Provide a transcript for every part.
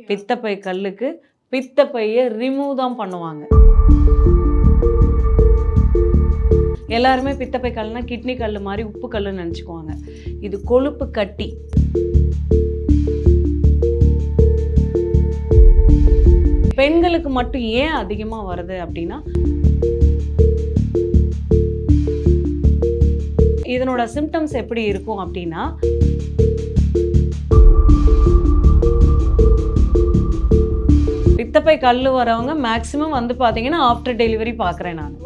பித்தப்பை கல்லுக்கு பித்தப்பையை ரிமூவ் தான் பண்ணுவாங்க. எல்லாருமே பித்தப்பை கல்லுனா கிட்னி கல் மாதிரி உப்பு கல்லுன்னு நினச்சிக்குவாங்க. இது கொழுப்பு கட்டி. பெண்களுக்கு மட்டும் ஏன் அதிகமாக வருது அப்படின்னா, இதனோட சிம்டம்ஸ் எப்படி இருக்கும் அப்படின்னா, பித்தப்பை கல் வரவங்க மேக்ஸிமம் வந்து பார்த்தீங்கன்னா ஆஃப்டர் டெலிவரி பார்க்குறேன் நான்.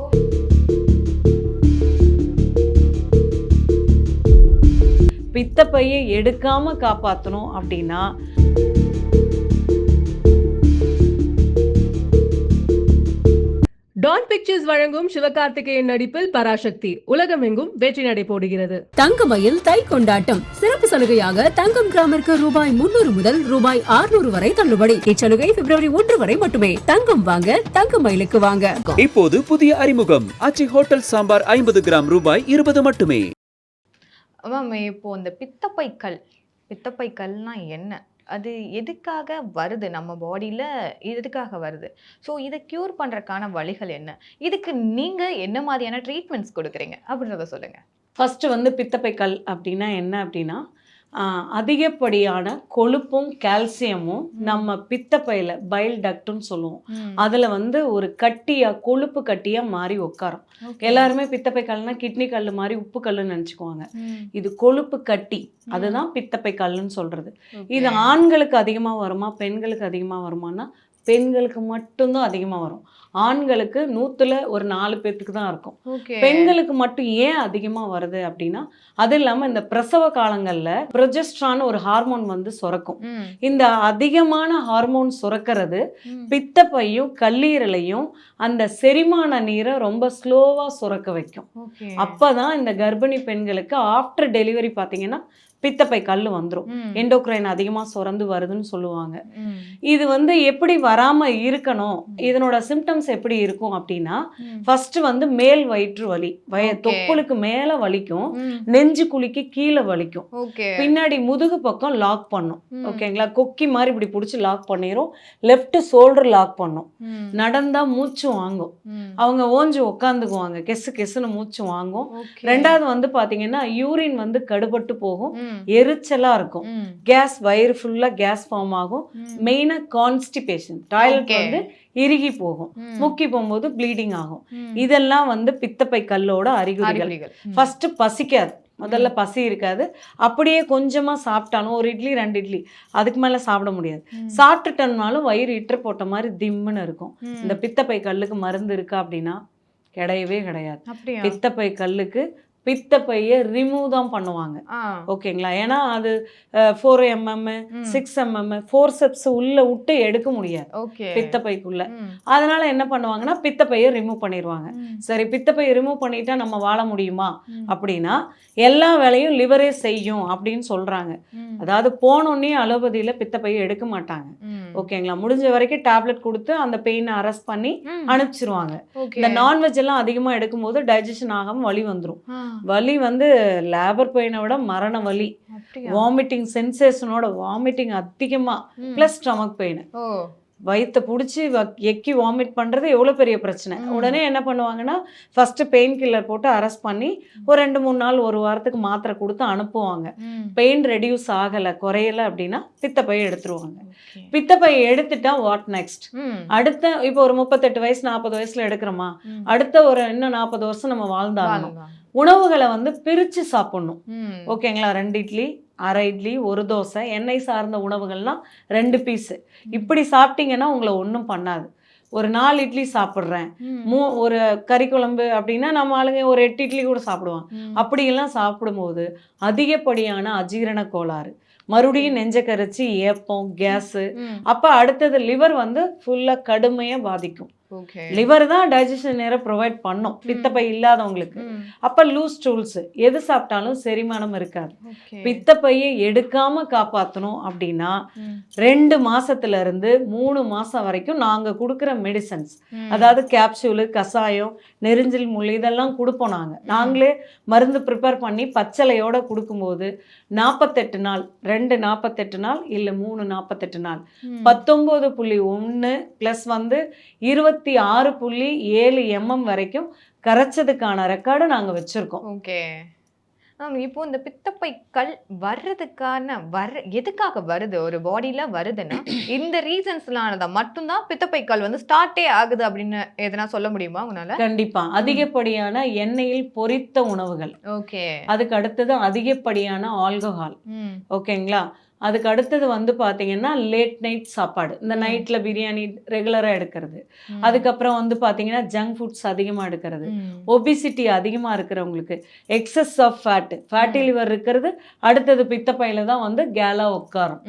பித்தப்பையை எடுக்காம காப்பாற்றணும் அப்படின்னா, டான் பிக்சர்ஸ் வழங்கும் சிவகார்த்திகேயன் நடிப்பில் பராசக்தி உலகமெங்கும் வெற்றி நடை போடுகிறது. தங்கமயில் தை கொண்டாட்டம் சிறப்பு சலுகையாக தங்கம் கிராமிற்கு ரூபாய் 300 முதல் ரூபாய் 600 வரை தள்ளுபடி. இச்சலுகை பிப்ரவரி 1 வரை மட்டுமே. தங்கம் வாங்க தங்கமயிலுக்கு வாங்க. இப்போது புதிய அறிமுகம் ஆச்சி ஹோட்டல் சாம்பார் 50 கிராம் ரூபாய் 20 மட்டுமே. இப்போ இந்த பித்தப்பைக்கல்னா என்ன, அது எதுக்காக வருது, நம்ம பாடியில் எதுக்காக வருது, ஸோ இதை க்யூர் பண்ணுறதுக்கான வழிகள் என்ன, இதுக்கு நீங்கள் என்ன மாதிரியான ட்ரீட்மெண்ட்ஸ் கொடுக்குறீங்க அப்படின்றத சொல்லுங்கள். ஃபஸ்ட்டு வந்து பித்தப்பை கல் அப்படின்னா என்ன அப்படின்னா, அதிகப்படியான கொழுப்பும் கால்சியமும் நம்ம பித்தப்பையில் பைல் டக்ட்னு சொல்லுவோம். அதில் வந்து ஒரு கட்டியாக கொழுப்பு கட்டியாக மாறி உட்காரும். எல்லாருமே பித்தப்பை கல்லுனா கிட்னி கல் மாதிரி உப்பு கல்லுன்னு நினச்சிக்குவாங்க. இது கொழுப்பு கட்டி, அதுதான் பித்தப்பை கல்லுன்னு சொல்கிறது. இது ஆண்களுக்கு அதிகமாக வருமா பெண்களுக்கு அதிகமாக வருமானா, பெண்களுக்கு மட்டும்தான் அதிகமாக வரும். ஆண்களுக்கு 100ல் ஒரு 4 பேத்துக்கு தான் இருக்கும். பெண்களுக்கு மட்டும் ஏன் அதிகமாக வருது அப்படின்னா, அது இல்லாமல் இந்த பிரசவ காலங்களில் ப்ரொஜெஸ்ட்ரான் ஒரு ஹார்மோன் வந்து சுரக்கும். இந்த அதிகமான ஹார்மோன் சுரக்கிறது பித்தப்பையும் கல்லீரலையும் அந்த செரிமான நீரை ரொம்ப ஸ்லோவாக சுரக்க வைக்கும். அப்போ தான் இந்த கர்ப்பிணி பெண்களுக்கு ஆஃப்டர் டெலிவரி பார்த்தீங்கன்னா பித்தப்பை கல் வந்துடும். எண்டோக்ரைன் அதிகமாக சுரந்து வருதுன்னு சொல்லுவாங்க. இது வந்து எப்படி வராமல் இருக்கணும், இதனோட சிம்டம்ஸ் எப்படி இருக்கும் அப்படின்னா, ஃபர்ஸ்ட் வந்து மேல் வயிற்று வலி, தொப்புளுக்கு மேலே வலிக்கும், நெஞ்சு குழிக்கு கீழே வலிக்கும், பின்னாடி முதுகு பக்கம் லாக் பண்ணும். ஓகேங்களா, கொக்கி மாதிரி இப்படி பிடிச்சி லாக் பண்ணிடும். லெஃப்ட் ஷோல்டர் லாக் பண்ணும். நடந்தா மூச்சு வாங்கும், அவங்க ஓஞ்சு உட்காந்துக்குவாங்க, கெசு கெசுன்னு மூச்சு வாங்கும். ரெண்டாவது வந்து பார்த்தீங்கன்னா யூரின் வந்து கடுபட்டு போகும், எரிச்சலா இருக்கும், கேஸ், வயிறு ஃபுல்லா கேஸ் ஃபார்ம் ஆகும். மெயினா கான்ஸ்டிபேஷன், டாய்லெட் வந்து இறுகி போகும், முக்கி போகும்போது ப்ளீடிங் ஆகும். இதெல்லாம் வந்து பித்தப்பை கல்லோட அறிகுறிகள். ஃபர்ஸ்ட் பசிக்காது, முதல்ல பசி இருக்காது. அப்படியே கொஞ்சமா சாப்பிட்டாலும் ஒரு இட்லி 2 இட்லி, அதுக்கு மேல சாப்பிட முடியாது. சாப்பிட்டுட்டோம்னாலும் வயிறு இட்டு போட்ட மாதிரி திம்முன்னு இருக்கும். இந்த பித்தப்பை கல்லுக்கு மருந்து இருக்கா அப்படின்னா கிடையவே கிடையாது. பித்தப்பை கல்லுக்கு பித்தப்பையை ரிமூவ் தான் பண்ணுவாங்க. ஓகேங்களா, ஏன்னா அது 4 mm 6 mm ஃபோர்செப்ஸ் உள்ள விட்டு எடுக்க முடியாது பித்தப்பைக்குள்ள. அதனால என்ன பண்ணுவாங்கன்னா பித்தப்பையை ரிமூவ் பண்ணிடுவாங்க. சரி, பித்தப்பையை ரிமூவ் பண்ணிட்டா நம்ம வாழ முடியுமா அப்படின்னா, எல்லா வேலையும் லிவரே செய்யும் அப்படின்னு சொல்றாங்க. அதாவது போனோன்னே அலோபதியில பித்தப்பையை எடுக்க மாட்டாங்க. ஓகேங்களா, முடிஞ்ச வரைக்கும் டேப்லெட் கொடுத்து அந்த பெயினை அரெஸ்ட் பண்ணி அனுப்பிச்சிருவாங்க. இந்த நான்வெஜ் எல்லாம் அதிகமா எடுக்கும் போது டைஜஷன் ஆகாம வலி வந்துடும். வலி வந்து லேபர் பெயினை விட மரண வலி, வாமிட்டிங் சென்சேஷனோட, வாமிட்டிங் அதிகமா, பிளஸ் ஸ்டமக் பெயின், வயிற்றை பிடிச்சி எக்கி வாமிட் பண்ணுறது எவ்வளோ பெரிய பிரச்சனை. உடனே என்ன பண்ணுவாங்கன்னா ஃபஸ்ட்டு பெயின் கில்லர் போட்டு அரெஸ்ட் பண்ணி ஒரு 2-3 நாள், ஒரு வாரத்துக்கு மாத்திரை கொடுத்து அனுப்புவாங்க. பெயின் ரெடியூஸ் ஆகலை, குறையலை அப்படின்னா பித்தப்பையை எடுத்துருவாங்க. பித்தப்பையை எடுத்துட்டா வாட் நெக்ஸ்ட், அடுத்த இப்போ ஒரு 38 வயசு 40 வயசுல எடுக்கிறோமா, அடுத்த ஒரு இன்னும் 40 வருஷம் நம்ம வாழ்ந்தாகணும். உணவுகளை வந்து பிரித்து சாப்பிடணும். ஓகேங்களா, 2 இட்லி, அரை இட்லி, ஒரு தோசை, எண்ணெய் சார்ந்த உணவுகள்லாம் 2 பீஸு, இப்படி சாப்பிட்டீங்கன்னா உங்களை ஒன்றும் பண்ணாது. ஒரு 4 இட்லி சாப்பிட்றேன், ஒரு கறி குழம்பு அப்படின்னா நம்ம ஆளுங்க ஒரு 8 இட்லி கூட சாப்பிடுவாங்க. அப்படியெல்லாம் சாப்பிடும்போது அதிகப்படியான அஜீரண கோளாறு, மறுபடியும் நெஞ்ச கரைச்சி ஏப்பம், கேஸு, அப்போ அடுத்தது லிவர் வந்து ஃபுல்லாக கடுமையாக பாதிக்கும். ஓகே லிவர் தான் டைஜஷன் நேரம் ப்ரொவைட் பண்ணும் பித்தப்பை இல்லாதவங்களுக்கு. அப்ப லூஸ் ஸ்டூல்ஸ் எது சாப்பிட்டாலும் செரிமானம் இருக்காது. பித்தப்பையை எடுக்காம காப்பாற்றணும் அப்படின்னா 2 மாசத்துல இருந்து 3 மாசம் வரைக்கும் நாங்க கொடுக்குற மெடிசன்ஸ், அதாவது கேப்சூலு, கசாயம், நெரிஞ்சில் முள் இதெல்லாம் கொடுப்போம். நாங்களே மருந்து ப்ரிப்பேர் பண்ணி பச்சளையோட கொடுக்கும்போது 48 நாள், 2 48 நாள் இல்லை 3 48 நாள் 19.1 ப்ளஸ் வந்து 26.7 mm வரைக்கும் கரைச்சதுக்கான ரெக்கார்டு நாங்க வச்சிருக்கோம். ஓகே. இப்போ இந்த பித்தப்பை கல் எதுக்காக வருது ஒரு பாடியில வருதுன்னா இந்த ரீசன்ஸ்லானதான் மட்டும்தான் பித்தப்பை கல் வந்து ஸ்டார்ட்டே ஆகுது அப்படின்னு எதனா சொல்ல முடியுமா உங்களால? கண்டிப்பா. அதிகப்படியான எண்ணெயில் பொரித்த உணவுகள், ஓகே. அதுக்கு அடுத்தது அதிகப்படியான ஆல்கஹால், ஓகேங்களா. அதுக்கு அடுத்தது வந்து பார்த்தீங்கன்னா லேட் நைட் சாப்பாடு, இந்த நைட்டில் பிரியாணி ரெகுலராக எடுக்கிறது. அதுக்கப்புறம் வந்து பார்த்தீங்கன்னா ஜங்க் ஃபுட்ஸ் அதிகமாக எடுக்கிறது, ஒபிசிட்டி அதிகமாக இருக்கிறவங்களுக்கு, எக்ஸஸ் ஆஃப் ஃபேட்டி லிவர் இருக்கிறது. அடுத்தது பித்தப்பையில தான் வந்து கேலா உட்காரும்.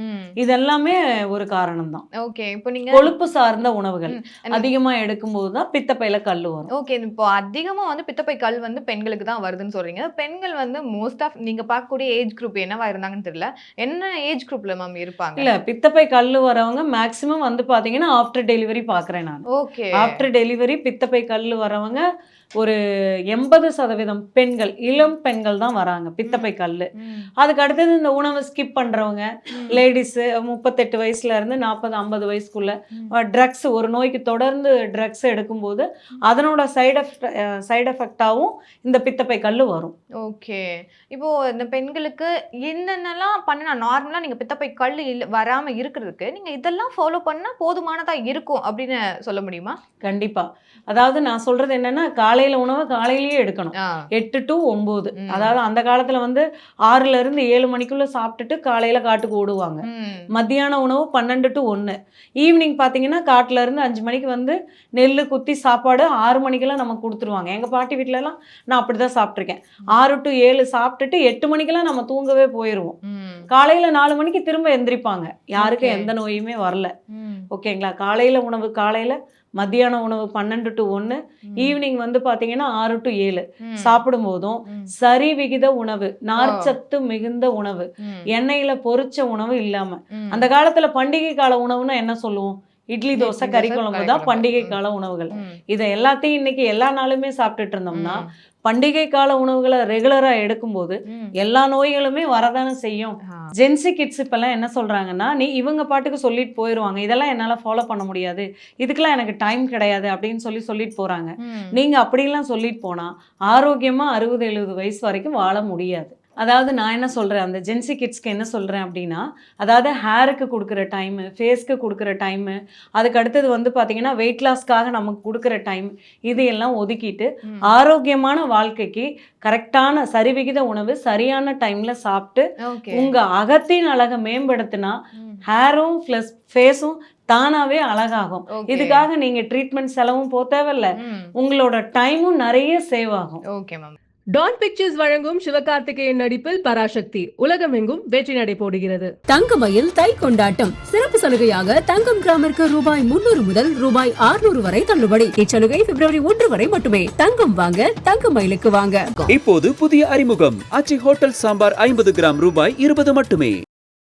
இதெல்லாமே ஒரு காரணம் தான். ஓகே. இப்போ நீங்க கொழுப்பு சார்ந்த உணவுகள் அதிகமாக எடுக்கும்போது தான் பித்தப்பையில கல் வரும். ஓகே. இப்போ அதிகமாக வந்து பித்தப்பை கல் வந்து பெண்களுக்கு தான் வருதுன்னு சொல்றீங்க. பெண்கள் வந்து மோஸ்ட் ஆஃப் நீங்க பார்க்கக்கூடிய ஏஜ் குரூப் என்னவா இருந்தாங்கன்னு தெரியல, என்ன ஏஜ் குரூப்ல மேம் இருப்பாங்க? இல்ல, பித்தப்பை கல்லு வரவங்க மேக்ஸிமம் வந்து பாத்தீங்கன்னா ஆஃப்டர் டெலிவரி பாக்குறேன் நான். ஓகே. ஆஃப்டர் டெலிவரி பித்தப்பை கல்லு வரவங்க ஒரு 80% பெண்கள், இளம் பெண்கள் தான் வராங்க பித்தப்பை கல்லு. அதுக்கு அடுத்தது இந்த உணவை ஸ்கிப் பண்றவங்க லேடிஸ் 38 வயசுல இருந்து 40-50 வயசுக்குள்ள ட்ரக்ஸ், ஒரு நோய்க்கு தொடர்ந்து ட்ரக்ஸ் எடுக்கும்போது அதனோட சைடு எஃபெக்டாகவும் இந்த பித்தப்பை கல்லு வரும். ஓகே. இப்போ இந்த பெண்களுக்கு என்னென்னலாம் பண்ணா நார்மலா நீங்க பித்தப்பை கல் வராம இருக்கிறதுக்கு நீங்க இதெல்லாம் ஃபாலோ பண்ணா போதுமானதா இருக்கும் அப்படின்னு சொல்ல முடியுமா? கண்டிப்பா. அதாவது நான் சொல்றது என்னன்னா, காலையில உணவை காலையிலேயே எடுக்கணும். 8 to 9. அதாவது அந்த காலத்துல வந்து 6ல இருந்து 7 மணிக்குள்ள சாப்பிட்டுட்டு காலையில காட்டுக்கு ஓடுவாங்க. மத்தியான உணவு 12 to 1. ஈவினிங் பாத்தீங்கன்னா காட்டுல இருந்து 5 மணிக்கு வந்து நெல்லு குத்தி சாப்பாடு 6 மணிக்கெல்லாம் நமக்கு கொடுத்துருவாங்க. எங்க பாட்டி வீட்டுல எல்லாம் நான் அப்படிதான் சாப்பிட்ருக்கேன். 6 to 7 சாப்பிட்டுட்டு 8 மணிக்கெல்லாம் நம்ம தூங்கவே போயிருவோம். காலையில 4 மணிக்கு திரும்ப எந்திரிப்பாங்க. யாருக்கும் எந்த நோயுமே வரல. ஓகேங்களா. காலையில உணவு காலையில, மத்தியான உணவு 12 to 1, ஈவினிங் வந்து பாத்தீங்கன்னா 6 to 7 சாப்பிடும் போதும் சரி விகித உணவு, நார்ச்சத்து மிகுந்த உணவு, எண்ணெயில பொரிச்ச உணவு இல்லாம. அந்த காலத்துல பண்டிகை கால உணவுன்னா என்ன சொல்லுவோம்? இட்லி, தோசை, கறி குழம்பு தான் பண்டிகை கால உணவுகள். இதை எல்லாத்தையும் இன்னைக்கு எல்லா நாளுமே சாப்பிட்டுட்டு இருந்தோம்னா பண்டிகை கால உணவுகளை ரெகுலரா எடுக்கும்போது எல்லா நோய்களுமே வரதானே செய்யும். ஜென்சி கிட்ஸ் இப்பெல்லாம் என்ன சொல்றாங்கன்னா, இவங்க பாட்டுக்கு சொல்லிட்டு போயிடுவாங்க, இதெல்லாம் என்னால ஃபாலோ பண்ண முடியாது, இதுக்கெல்லாம் எனக்கு டைம் கிடையாது அப்படின்னு சொல்லிட்டு போறாங்க. நீங்க அப்படிலாம் சொல்லிட்டு போனா ஆரோக்கியமா 60-70 வயசு வரைக்கும் வாழ முடியாது. அதாவது நான் என்ன சொல்கிறேன், அந்த ஜென்சி கிட்ஸ்க்கு என்ன சொல்கிறேன் அப்படின்னா, அதாவது ஹேருக்கு கொடுக்குற டைமு, ஃபேஸ்க்கு கொடுக்குற டைமு, அதுக்கு அடுத்தது வந்து பார்த்திங்கன்னா வெயிட் லாஸ்க்காக நமக்கு கொடுக்குற டைம், இதையெல்லாம் ஒதுக்கிட்டு ஆரோக்கியமான வாழ்க்கைக்கு கரெக்டான சரிவிகித உணவு சரியான டைமில் சாப்பிட்டு உங்கள் அகத்தின் அழகை மேம்படுத்தினா ஹேரும் ப்ளஸ் ஃபேஸும் தானாவே அழகாகும். இதுக்காக நீங்கள் ட்ரீட்மெண்ட் செலவும் போக தேவையில்லை, உங்களோட டைமும் நிறைய சேவ் ஆகும். Okay ma'am. டான் பிக்சர்ஸ் வழங்கும் சிவகார்த்திகேயன் நடிப்பில் பராசக்தி உலகமெங்கும் வெற்றி நடை போடுகிறது. தங்கமயில் தை கொண்டாட்டம் சிறப்பு சலுகையாக தங்கம் கிராமிற்கு ரூபாய் 300 முதல் ரூபாய் 600 வரை தள்ளுபடி. இச்சலுகை பிப்ரவரி 1 வரை மட்டுமே. தங்கம் வாங்க தங்கமயிலுக்கு வாங்க. இப்போது புதிய அறிமுகம் ஆச்சி ஹோட்டல் சாம்பார் 50 கிராம் ரூபாய் 20 மட்டுமே.